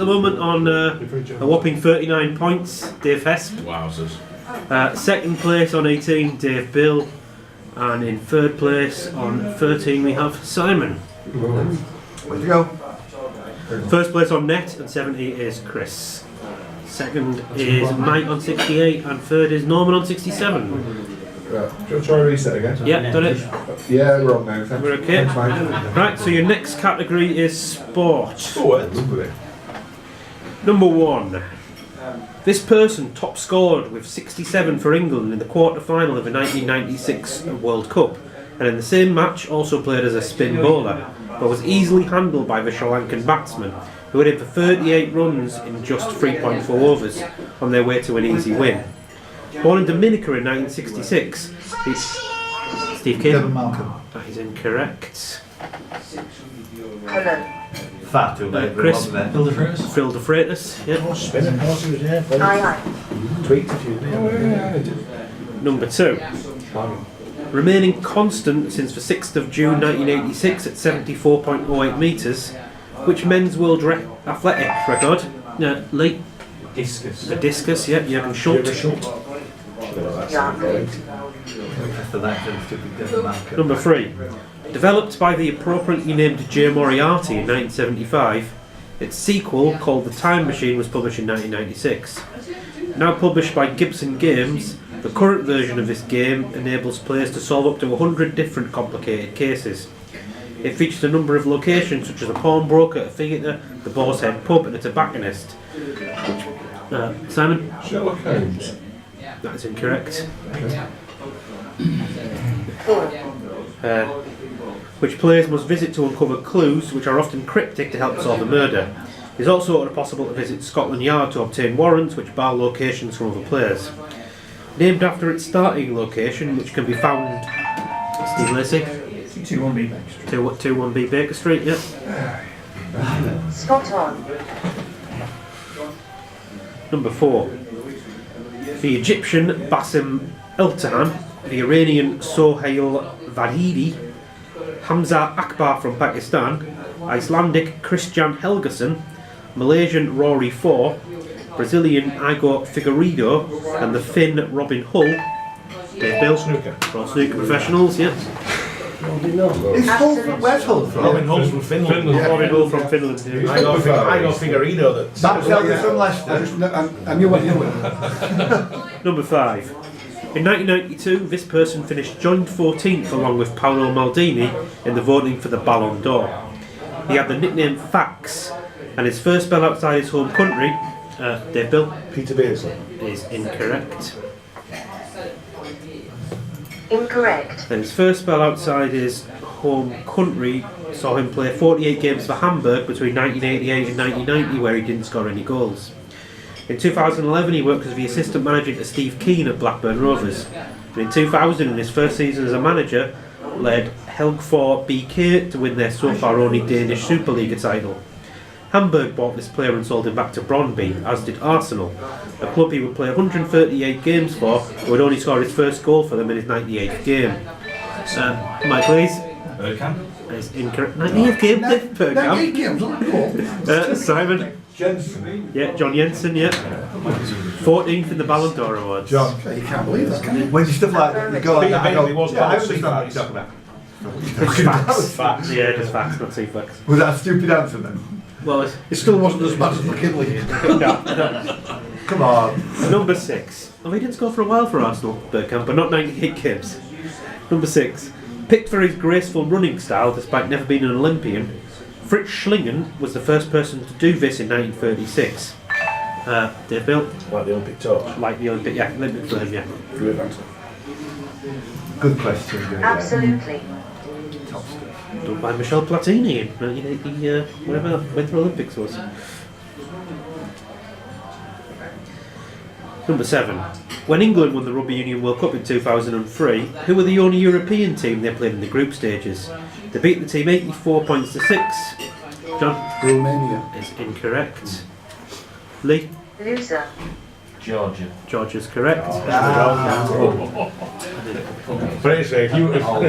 the moment on a whopping 39 points, Dave Hesp. Wowzers. Second place on 18, Dave Bill. And in third place on 13 we have Simon. Where'd you go? First place on net and 70 is Chris. Second is Mike on 68 and third is Norman on 67. Right. Do you want to try reset again? Yeah, done it. Yeah, we're on now. Thanks. We're okay. Thanks, mate. Right, so your next category is sport. Sport. Lovely. Number 1. This person top scored with 67 for England in the quarter-final of the 1996 World Cup, and in the same match also played as a spin bowler, but was easily handled by the Sri Lankan batsman, who hit him for 38 runs in just 3.4 overs on their way to an easy win. Born in Dominica in 1966, Steve King. Devon Malcolm. That is incorrect. Far too late. Chris. Phil de Freitas. Phil de Freitas, yeah. Spinning horses, yeah. Tweaked a few. Number 2. Remaining constant since the 6th of June 1986 at 74.08 metres, which men's world athletics record? Lee? Discus. A discus, yeah, Jürgen Schultz. After that, stupid Devon Malcolm. Number 3. Developed by the appropriately named J. Moriarty in 1975, its sequel, called The Time Machine, was published in 1996. Now published by Gibson Games, the current version of this game enables players to solve up to 100 different complicated cases. It features a number of locations such as a pawnbroker, a theatre, the Boar's Head pub and a tobacconist. Simon? Sherlock Holmes. That is incorrect. Which players must visit to uncover clues, which are often cryptic, to help solve a murder. It is also possible to visit Scotland Yard to obtain warrants which bar locations from other players. Named after its starting location, which can be found... Steve Lacey? 21B Baker Street. 21B Baker Street, yeah. Spot on. Number 4. The Egyptian Bassem Eltahan, the Iranian Sohail Vahidi, Hamza Akbar from Pakistan, Icelandic Christian Helgason, Malaysian Rory Four, Brazilian Igor Figueiredo, and the Finn Robin Hull. Dave Bill. Snooker. All snooker professionals, yeah. Where's Hull from? Robin Hull's from Finland. Robin Hull from Finland. I got Figueiredo that. That's from Leicester. I knew it. Number 5. In 1992, this person finished joint 14th along with Paolo Maldini in the voting for the Ballon d'Or. He had the nickname Fax, and his first spell outside his home country, Dave Bill, Peter Beardsley. is incorrect. Incorrect. And his first spell outside his home country saw him play 48 games for Hamburg between 1988 and 1990, where he didn't score any goals. In 2011 he worked as the assistant manager to Steve Keane at Blackburn Rovers. And in 2000, in his first season as a manager, led Helgfor BK to win their so far only Danish Superliga title. Hamburg bought this player and sold him back to Brøndby, as did Arsenal, a club he would play 138 games for, who would only score his first goal for them in his 98th game. Mike, please. Bergkamp. Is incorrect. 98th game, Bergkamp. Simon. Jensen. Yeah, John Jensen, yeah. 14th in the Ballon d'Or Awards. John. You can't believe that, can you? When you stuff like that, you go like Peter that. Bailey was Yeah, I policy understand what facts. you're talking about. Facts. Yeah, just facts, not two facts. Was that a stupid answer then? Well, It still wasn't as bad as McKinley. no. Come on. Number 6. Oh, he didn't score for a while for Arsenal, Bergkamp, but not 98 games. Number 6. Picked for his graceful running style despite never being an Olympian, Fritz Schlingen was the first person to do this in 1936. Dave Bill? Like the Olympic torch. Like the Olympic, yeah, Olympic flame, yeah. Good answer. Good question. Absolutely. Top stuff. Done by Michel Platini in 1980, whatever that Winter Olympics was. Number 7. When England won the Rugby Union World Cup in 2003, who were the only European team they played in the group stages? They beat the team 84 points to 6. John? Romania. Is incorrect. Lee? Loser. Georgia. Georgia's correct. Fraser, you. Number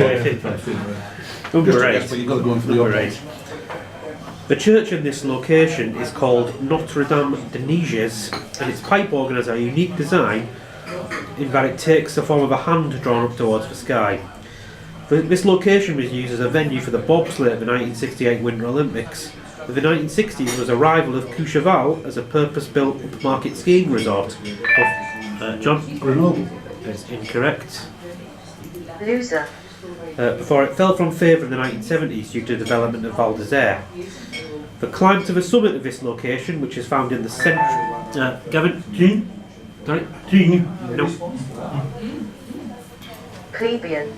8. Yes, but you've got to go in for the Number obvious. 8. The church in this location is called Notre Dame de Neiges, and its pipe organ has a unique design in that it takes the form of a hand drawn up towards the sky. This location was used as a venue for the bobsleigh at the 1968 Winter Olympics. With the 1960s, there was a rival of Courchevel as a purpose-built upmarket skiing resort. John? Grenoble. Is incorrect. Loser. Before it fell from favour in the 1970s due to the development of Val d'Isère. The climb to the summit of this location, which is found in the central... Gavin? Sorry? No. Plebeian.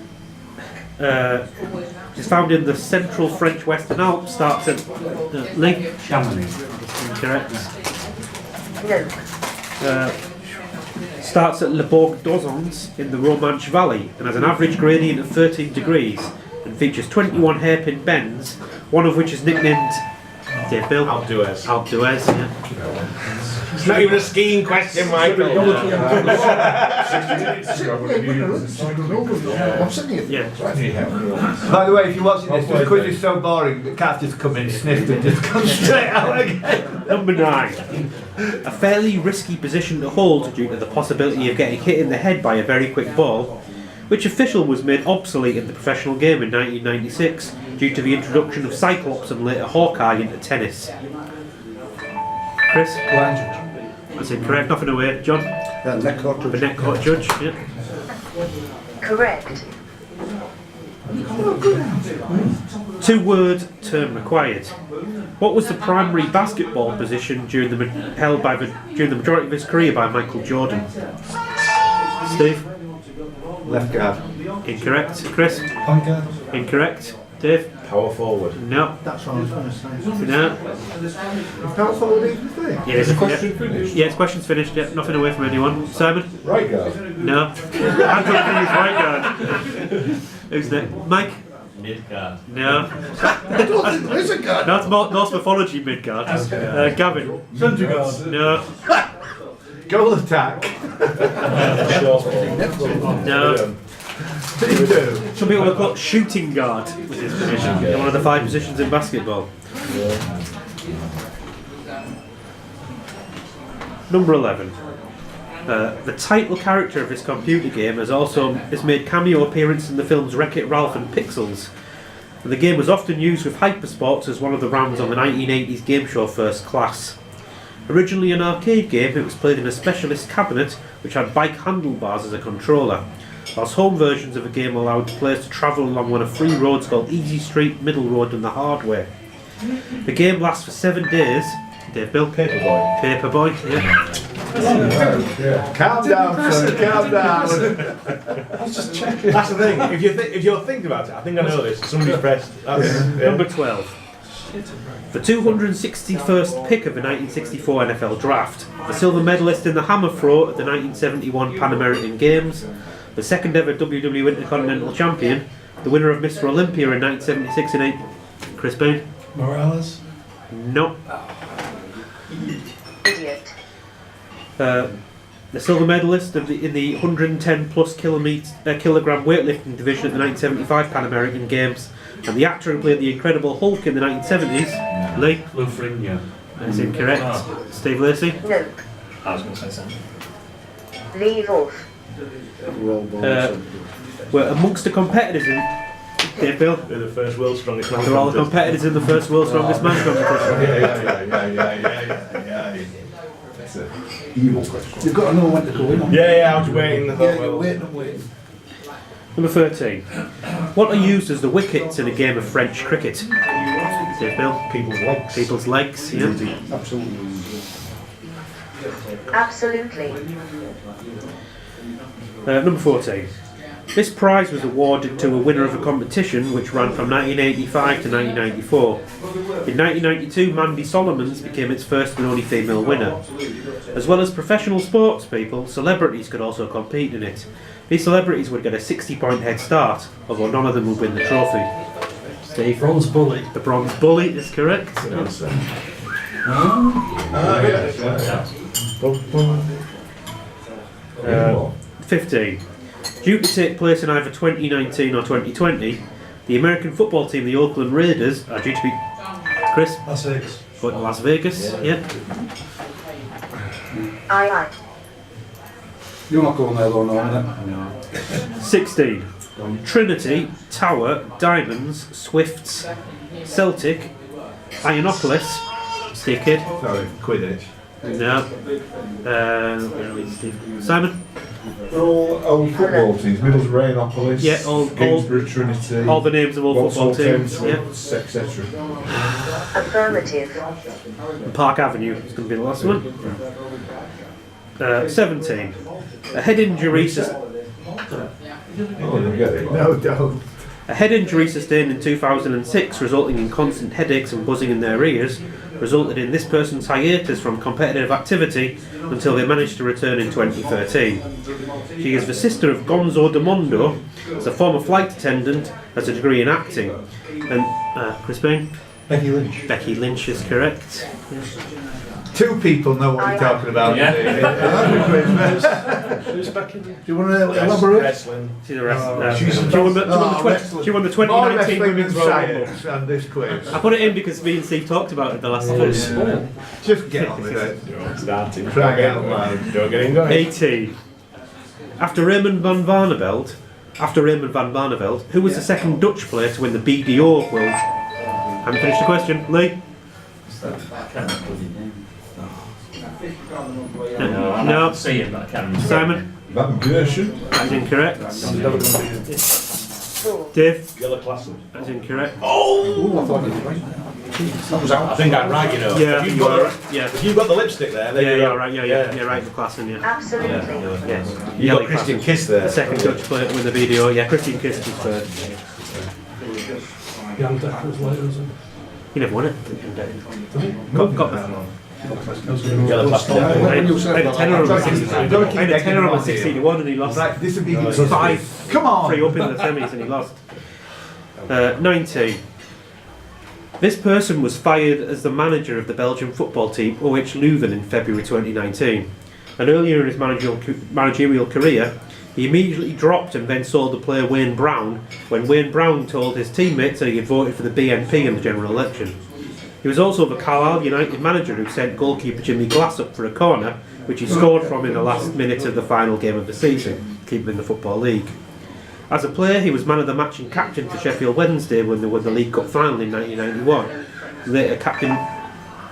It's found in the central French Western Alps, starts at Lee. Chamonix. Incorrect. No. Starts at Le Bourg d'Ozons in the Romanche Valley and has an average gradient of 13 degrees and features 21 hairpin bends, one of which is nicknamed Dave Bill. Alpe d'Huez. Alpe d'Huez, yeah. It's not even a skiing question, Michael. I'm sitting here. Yeah. By the way, if you're watching this, the quiz is so boring that Kath just come in, sniffed and just come straight out again. Number 9. A fairly risky position to hold due to the possibility of getting hit in the head by a very quick ball, which official was made obsolete in the professional game in 1996 due to the introduction of Cyclops and later Hawkeye into tennis. Chris? Blind That's incorrect, nothing away. John? neck court The net court judge, yeah. Correct. 2-word term required. What was the primary basketball position during the majority of his career by Michael Jordan? Steve? Left guard. Incorrect. Chris? Point guard. Incorrect. Dave? Power forward. No. That's what I was going to say. No. Power forward is the thing. Yeah, Is the question finished? Yeah, question's finished. Yeah, nothing away from anyone. Simon? Right guard. No. Hands up for his right guard. Who's next? Mike? Midgard. No. I don't think there is a guard. That's Norse mythology Midgard. Gavin? Centre guard. No. Goal attack. No. Team 2. Some people have got shooting guard with his position. One of the 5 positions in basketball. Number 11. The title character of this computer game has made cameo appearance in the films Wreck-It Ralph and Pixels. And the game was often used with Hypersports as one of the rounds on the 1980s game show First Class. Originally an arcade game, it was played in a specialist cabinet which had bike handlebars as a controller, whilst home versions of the game allowed players to travel along one of 3 roads called Easy Street, Middle Road and the Hard Way. The game lasts for 7 days. Dave Bill? Paperboy. Paperboy, yeah. Calm down, son. Calm down. I was just checking. That's the thing. If you're thinking about it, I think I know this. Somebody's pressed. Number 12. The 261st pick of the 1964 NFL Draft, the silver medalist in the hammer throw at the 1971 Pan American Games, the second ever WWE Intercontinental Champion, the winner of Mr. Olympia in 1976 and 8. Chris Boone? Morales. No. Idiot. The silver medalist in the 110 plus kilogram weightlifting division at the 1975 Pan American Games, and the actor who played the Incredible Hulk in the 1970s. Lee? Lou Ferrigno. That's incorrect. Oh. Steve Lacey? No. I was going to say something. Leave off. Were amongst the competitors in Dave Bill? They're the first world's strongest man. They're all the competitors in the first World's Strongest Man competition. That's an evil question. You've got to know when to go in on. Yeah, I was waiting. I thought, Yeah, you're well, waiting and waiting. Number 13. What are used as the wickets in a game of French cricket? Dave Bill? people's legs. People's legs, yeah. Absolutely. Absolutely. Number 14. This prize was awarded to a winner of a competition which ran from 1985 to 1994. In 1992, Mandy Solomons became its first and only female winner. As well as professional sports people, celebrities could also compete in it. These celebrities would get a 60-point head start, although none of them would win the trophy. Steve? Bronze Bully. The Bronze Bully is correct. Yeah. 15. Due to take place in either 2019 or 2020, the American football team, the Oakland Raiders, are due to be... Chris, That's it. going to Las Vegas. Yeah. Aye. You're not going there though, no. 16. Trinity, Tower, Diamonds, Swifts, Celtic, Ionopolis, Steve Kidd. Sorry, Quidditch. No. Where are we, Steve? Simon? They're all old football teams. Middlesbrough, Ionopolis, Yeah, all Gainsborough, Trinity, all the names of all football Vauxhall teams. Thames, Yeah. etc. Affirmative. And Park Avenue is going to be the last one. 17. A head injury. Oh, you get it. No, don't. A head injury sustained in 2006, resulting in constant headaches and buzzing in their ears, resulted in this person's hiatus from competitive activity until they managed to return in 2013. She is the sister of Gonzo de Mondo, is a former flight attendant, has a degree in acting. And Chris Bain? Becky Lynch. Becky Lynch is correct. Two people know what we're talking about. Yeah. Who's Becky Lynch? Do you want to elaborate? Wrestling. She's a wrestler. she's- She won the wrestling. 2019 More Women's wrestling Royal and Rumble. science and this quiz. I put it in because me and Steve talked about it the last time. Just get on with it. Starting. Crying out loud. Don't get in going. 18. After Raymond van Barneveld, who was the second Dutch player to win the BDO World? Haven't finished the question. Lee? No. See it, but I can't remember. Simon? Van Gerschen. That's incorrect. Four. Dave? Yellow Classen. That's incorrect. Ooh, I thought you were right. I think I'm right, you know. Yeah, If you are. Yeah. If you've got the lipstick there, then Yeah, you're you're right. Yeah, you're right. The class in, yeah. Absolutely. Yes. You've got Christian Kiss there. The second Dutch player to win the BDO. Yeah, Christian Kiss was third. Jan Deck was later, was it? He never won it. Got that. Yellow Classen. I had a tenner on my 60. I had a tenner on my 60 to 1 and he lost. Like, this would be 5. Come on! 3 up in the semis and he lost. 19. This person was fired as the manager of the Belgian football team OH Leuven in February 2019. And earlier in his managerial career, he immediately dropped and then sold the player Wayne Brown when Wayne Brown told his teammates that he had voted for the BNP in the general election. He was also the Carlisle United manager who sent goalkeeper Jimmy Glass up for a corner, which he scored from in the last minute of the final game of the season, keeping in the Football League. As a player, he was man of the match and captain for Sheffield Wednesday when they won the League Cup final in 1991. Later captain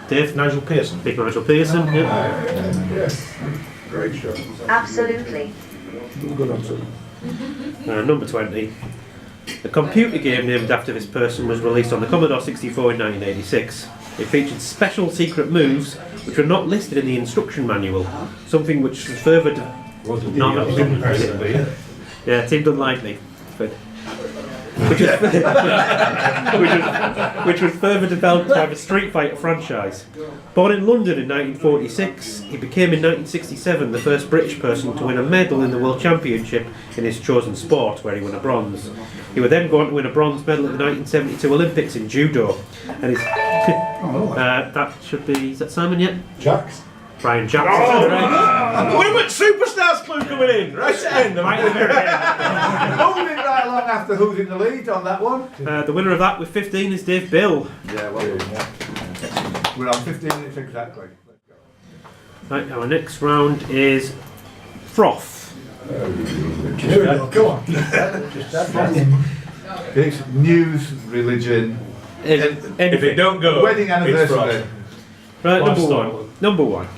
Dave? Nigel Pearson. Big Nigel Pearson, yeah. Great show. Absolutely. Good answer. Number 20. A computer game named after this person was released on the Commodore 64 in 1986. It featured special secret moves which were not listed in the instruction manual, something which was further yeah, teamed unlikely. But which was further developed by the Street Fighter franchise. Born in London in 1946, he became in 1967 the first British person to win a medal in the World Championship in his chosen sport, where he won a bronze. He would then go on to win a bronze medal at the 1972 Olympics in judo. And his that should be, is that Simon yet? Jacks. Brian Jackson. Women superstars clue coming in. Right at the end. Moving it right along after who's in the lead on that one. The winner of that with 15 is Dave Bill. Yeah, well, we're on 15 minutes exactly. Right, our next round is Froth. Here we go. Go on. It's news, religion, If it don't go, wedding it's anniversary. Right, Lifestyle. number one.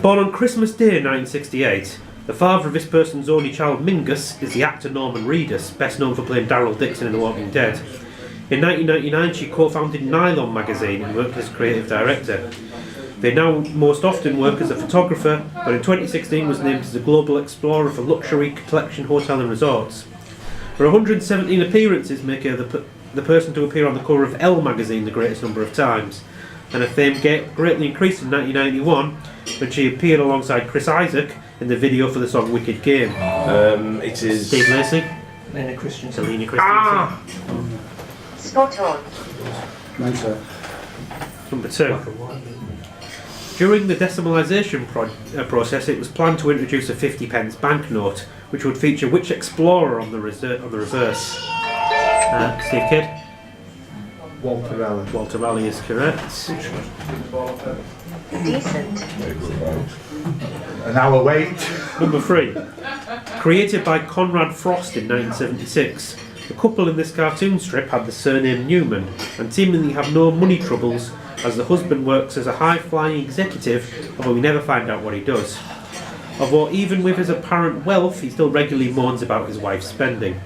Born on Christmas Day 1968, the father of this person's only child, Mingus, is the actor Norman Reedus, best known for playing Daryl Dixon in The Walking Dead. In 1999, she co-founded Nylon magazine and worked as creative director. They now most often work as a photographer, but in 2016 was named as a global explorer for luxury collection hotel and resorts. Her 117 appearances make her the person to appear on the cover of Elle magazine the greatest number of times. And her fame greatly increased in 1991 when she appeared alongside Chris Isaac in the video for the song Wicked Game. It is Steve Lacey, Lena Christian. Selena Christensen. Spot on. Nice, sir. Number 2. During the decimalisation process, it was planned to introduce a 50p banknote, which would feature which explorer on the reverse? Steve Kidd? Walter Raleigh. Walter Raleigh is correct. Decent. An hour wait. Number 3. Created by Conrad Frost in 1976, the couple in this cartoon strip had the surname Newman and seemingly have no money troubles as the husband works as a high-flying executive, although we never find out what he does. Although even with his apparent wealth, he still regularly moans about his wife's spending.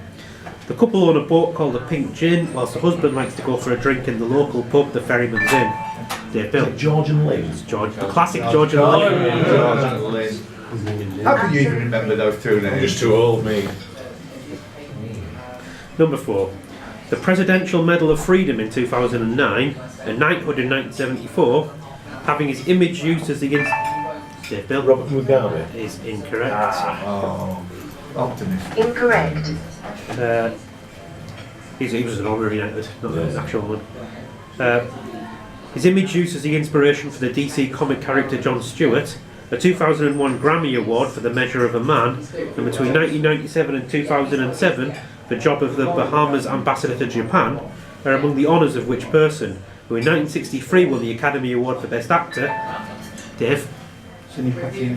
The couple own a boat called the Pink Gin, whilst the husband likes to go for a drink in the local pub, the Ferryman's Inn. Dave Bill. George and Lee. George, the classic George and Lee. George and Lynn. How can you even remember those two names? I'm just too old, me. Number 4. The Presidential Medal of Freedom in 2009, a knighthood in 1974, having his image used as against... Dave Bill. Robert Mugabe. Is incorrect. Oh, optimist. Incorrect. He was an honorary knighthood, not an actual one. His image used as the inspiration for the DC comic character Jon Stewart, a 2001 Grammy Award for The Measure of a Man, and between 1997 and 2007, the job of the Bahamas Ambassador to Japan, are among the honours of which person, who in 1963 won the Academy Award for Best Actor. Dave? Sidney Poitier,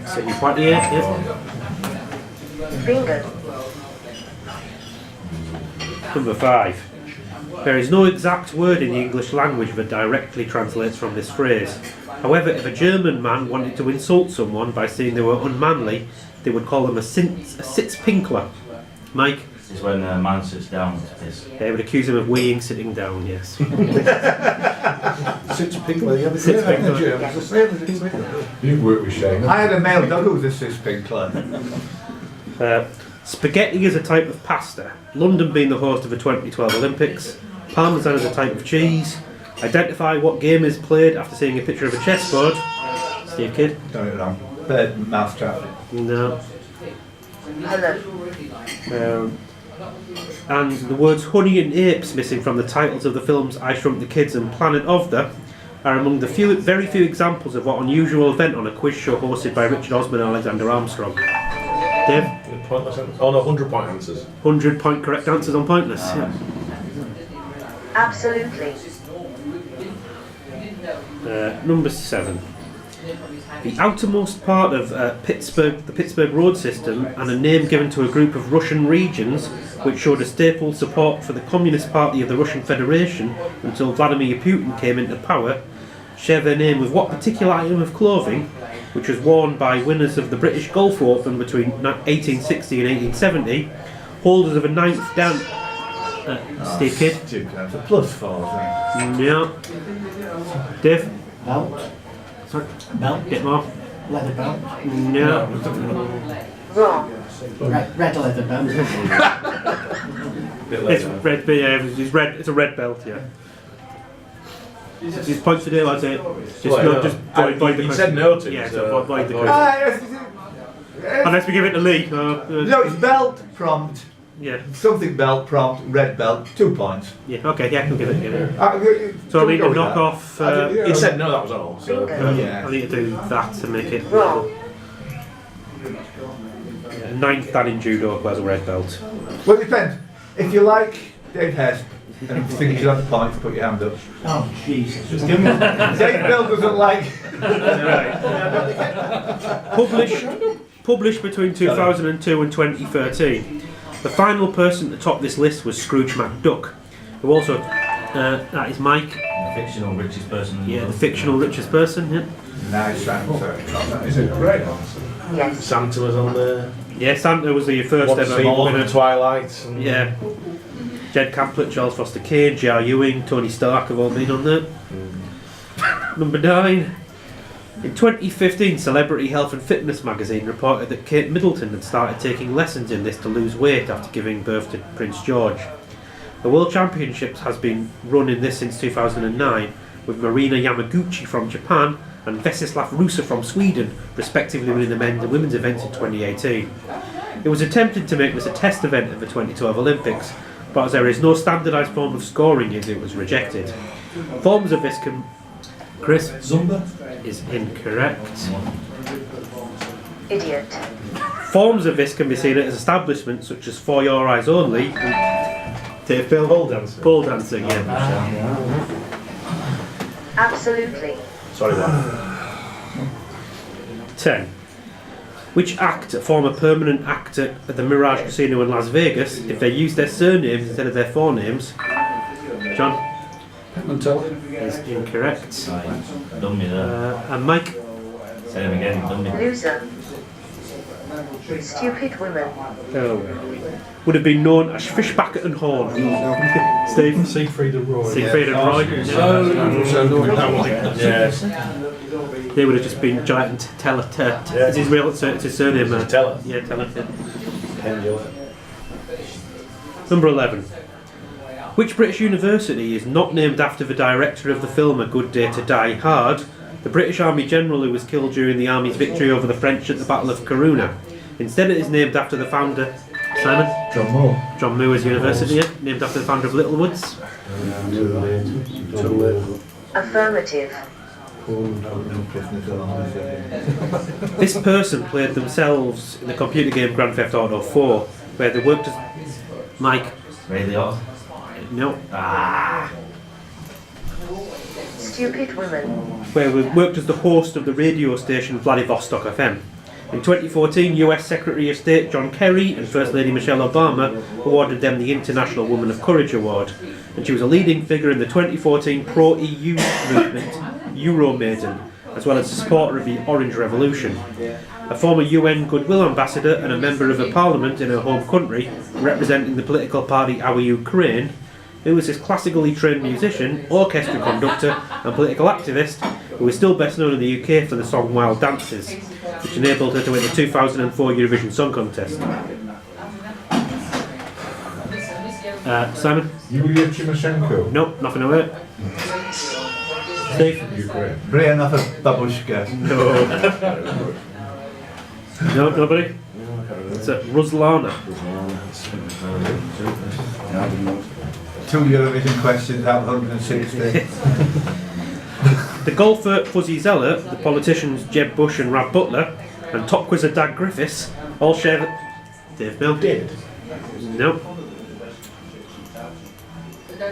yeah. Bingo. Number 5. There is no exact word in the English language that directly translates from this phrase. However, if a German man wanted to insult someone by saying they were unmanly, they would call them a sitzpinkler. Mike? This is when a man sits down to piss. They would accuse him of weighing sitting down, yes. Sitzpinkler, yeah, Sitzpinkler. You've worked with Shane. I had a male dog who was a sitzpinkler. Spaghetti is a type of pasta. London being the host of the 2012 Olympics. Parmesan is a type of cheese. Identify what game is played after seeing a picture of a chessboard. Steve Kidd? Got it wrong. Bird mousetrap. No. Hello. And the words honey and apes missing from the titles of the films I Shrunk the Kids and Planet of the are among the very few examples of what unusual event on a quiz show hosted by Richard Osman and Alexander Armstrong. Dave? Pointless answers. Oh no, 100-point answers. 100-point correct answers on Pointless. Yeah. Absolutely. Number 7. The outermost part of the Pittsburgh road system, and a name given to a group of Russian regions which showed a staple support for the Communist Party of the Russian Federation until Vladimir Putin came into power, share their name with what particular item of clothing which was worn by winners of the British Golf Open between 1860 and 1870, holders of a 9th dan... Steve Kidd? That's a plus 4, Yeah. Dave? Belt. Sorry? Belt. Get more? Leather belt. No. Wrong. Red leather belt. It's red, yeah, it's red. It's a red belt, yeah. Just points to do, I'd say. Just avoid the question. You said no to. Yeah, so so avoid the question. Unless we give it to Lee. No, it's belt prompt. Yeah. Something belt prompt, red belt, 2 points. Yeah. Okay. Yeah, I can give it. So I Can we need go to with knock that? off. He said no, that was all. So. Yeah. I need to do that to make it. Wrong. 9th dan in judo wears a red belt. Well, it depends. If you like Dave Hess and think he's on the point, put your hand up. Oh, Jesus. Dave Bill doesn't like. Published between 2002 and 2013. The final person to top this list was Scrooge McDuck, who also, that is Mike. The fictional richest person in the Yeah, the world. fictional richest person. Yeah. Nice answer. Is it great answer? Yes. Santa was on there. Yeah, Santa was the first Once ever more than winner. Twilight. And Yeah. Jed Camplet, Charles Foster Kane, J.R. Ewing, Tony Stark have all been on there. Number 9. In 2015, Celebrity Health and Fitness magazine reported that Kate Middleton had started taking lessons in this to lose weight after giving birth to Prince George. The World Championships has been run in this since 2009, with Marina Yamaguchi from Japan and Vesislav Rusa from Sweden, respectively winning the men's and women's events in 2018. It was attempted to make this a test event at the 2012 Olympics, but as there is no standardised form of scoring it was rejected. Forms of this can... Chris? Zumba. Is incorrect. Idiot. Forms of this can be seen at establishments such as For Your Eyes Only. Dave Bill. Pole dancing. Pole dancing, yeah. Absolutely. Sorry, what? 10. Which actor, former permanent actor at the Mirage Casino in Las Vegas, if they used their surnames instead of their forenames? John? Penman Is incorrect. Done me there. And Mike? Say them again, done me. Loser. Stupid women. Would have been known as Fishbacket and Horn. Steve? Siegfried and Roy. Siegfried and Roy. Yes. They would have just been giant Teller. It's his real it's his surname. Teller. Yeah, Teller. Yeah. Pendula. Number 11. Which British university is not named after the director of the film A Good Day to Die Hard, the British Army general who was killed during the Army's victory over the French at the Battle of Corunna? Instead, it is named after the founder. Simon? John Moore. John Moore's University, yeah, named after the founder of Littlewoods. Affirmative. This person played themselves in the computer game Grand Theft Auto 4, where they worked as Mike. Ray Liotta. No. Stupid women. Where we worked as the host of the radio station Vladivostok FM. In 2014, US Secretary of State John Kerry and First Lady Michelle Obama awarded them the International Woman of Courage Award, and she was a leading figure in the 2014 pro-EU movement Euromaidan, as well as a supporter of the Orange Revolution. A former UN Goodwill Ambassador and a member of a parliament in her home country, representing the political party Our Ukraine, who was a classically trained musician, orchestra conductor and political activist, who is still best known in the UK for the song Wild Dances, which enabled her to win the 2004 Eurovision Song Contest. Simon? Yulia Tymoshenko. Nope, nothing of it. Steve? Ukraine. Brianna Babushka. No. No, nobody? It's Ruslana. 2 Eurovision questions out of 160. The golfer Fuzzy Zeller, the politicians Jeb Bush and Rab Butler, and top quizzer Dag Griffiths all share Dave Bill. David. No.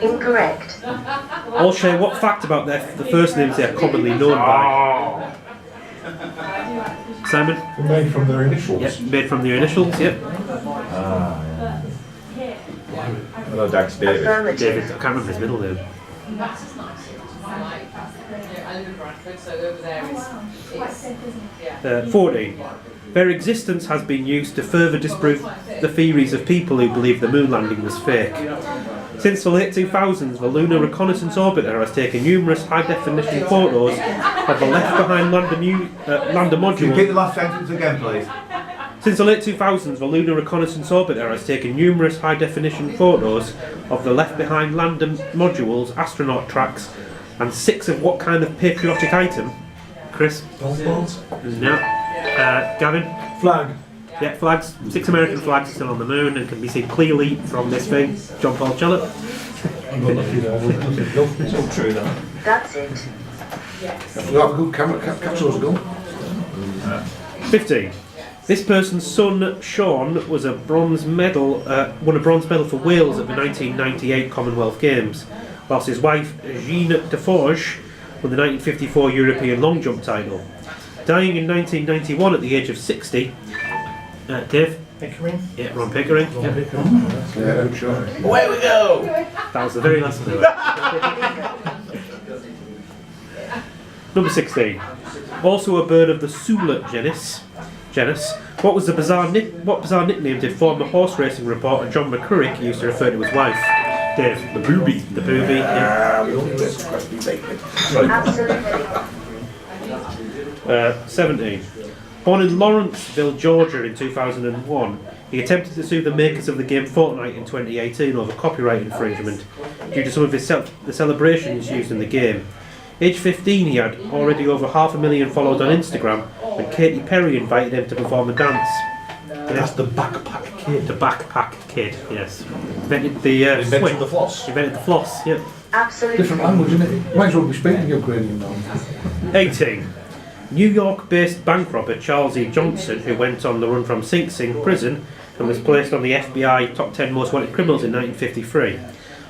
Incorrect. All share what fact about the first names they are commonly known by? Simon? Made from their initials. Yep, made from their initials, yep. Hello, Dax David. Affirmative. David, I can't remember his middle name. I live in Bradford, so over there it's 14. Their existence has been used to further disprove the theories of people who believe the moon landing was fake. Since the late 2000s, the Lunar Reconnaissance Orbiter has taken numerous high-definition photos of the left-behind lander Can you module. repeat the last sentence again, please? Since the late 2000s, the Lunar Reconnaissance Orbiter has taken numerous high-definition photos of the left-behind lander modules, astronaut tracks, and 6 of what kind of patriotic item? Chris? Golf balls. No. Gavin? Flag. Yeah, flags. 6 American flags are still on the moon and can be seen clearly from this thing. John Paul Chellet. It's all true, though. That's it. You have a good camera capsules ago. 15. This person's son, Sean, was a bronze medal, won a bronze medal for Wales at the 1998 Commonwealth Games, whilst his wife, Jeanne Deforge, won the 1954 European long jump title. Dying in 1991 at the age of 60, Dave? Pickering. Yeah, Ron Pickering. Yeah, good shot. Away we go! That was the very last clue. Number 16. Also a bird of the Sula genus. What was the bizarre nickname did former horse racing reporter John McCurrick used to refer to his wife? Dave. The booby. The booby. Yeah. Absolutely. 17. Born in Lawrenceville, Georgia in 2001, he attempted to sue the makers of the game Fortnite in 2018 over copyright infringement due to some of the celebrations used in the game. Age 15, he had already over 500,000 followers on Instagram when Katy Perry invited him to perform a dance. That's the backpack kid. The Backpack Kid, yes. Invented the Invented swing. the floss. Invented the floss, yeah. Absolutely. Different language, isn't it? Might as well be speaking Ukrainian now. 18. New York-based bank robber Charles E. Johnson, who went on the run from Sing Sing prison and was placed on the FBI top 10 most wanted criminals in 1953.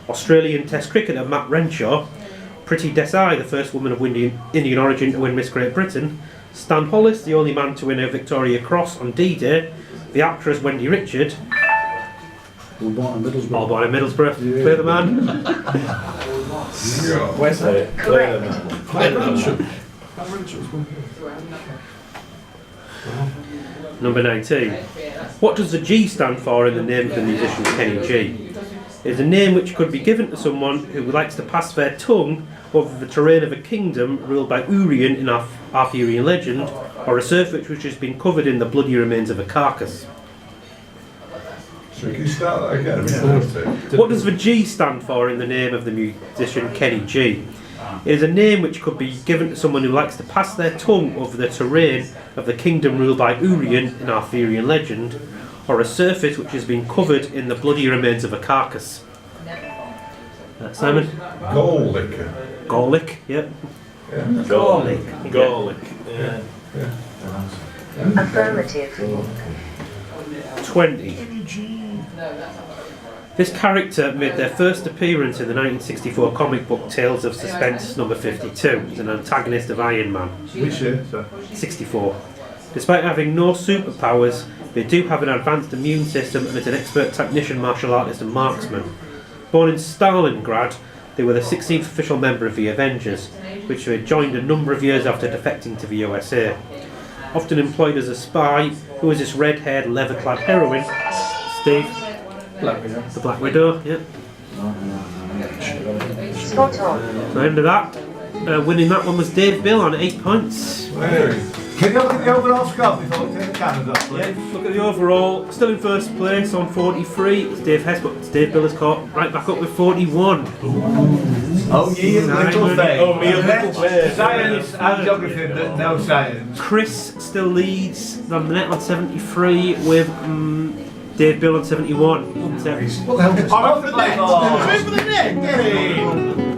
Australian Test cricketer Matt Renshaw, Priti Desai, the first woman of Indian origin to win Miss Great Britain, Stan Hollis, the only man to win a Victoria Cross on D-Day, the actress Wendy Richard, All born in Middlesbrough. all born in Middlesbrough, play the man. Where's that? Correct. Number 19. What does the G stand for in the name of the musician Kenny G? It is a name which could be given to someone who likes to pass their tongue over the terrain of a kingdom ruled by Urien in Arthurian legend, or a surface which has been covered in the bloody remains of a carcass. So can you start that again? What does the G stand for in the name of the musician Kenny G? It is a name which could be given to someone who likes to pass their tongue over the terrain of the kingdom ruled by Urien in Arthurian legend, or a surface which has been covered in the bloody remains of a carcass. Simon? Goal liquor. Garlic, yep. Garlic. Garlic. Yeah. Affirmative. 20. This character made their first appearance in the 1964 comic book Tales of Suspense number 52. He's an antagonist of Iron Man. Which year, sir? 64. Despite having no superpowers, they do have an advanced immune system and is an expert technician, martial artist and marksman. Born in Stalingrad, they were the 16th official member of the Avengers, which they joined a number of years after defecting to the USA. Often employed as a spy, who was this red-haired, leather-clad heroine? Steve? Black Widow. The Black Widow, yeah. Spot on. So end of that. Winning that one was Dave Bill on 8 points. Can you look at the overall score before we take the cameras off, please? Yeah, look at the overall. Still in first place on 43. It's Dave Hess, but Dave Bill has caught right back up with 41. Oh, yeah, little thing. Oh, me a little thing. Science and geography, but no science. Chris still leads on the net on 73 with Dave Bill on 71. So, What the hell is I'm off the net! Over the net! Get in!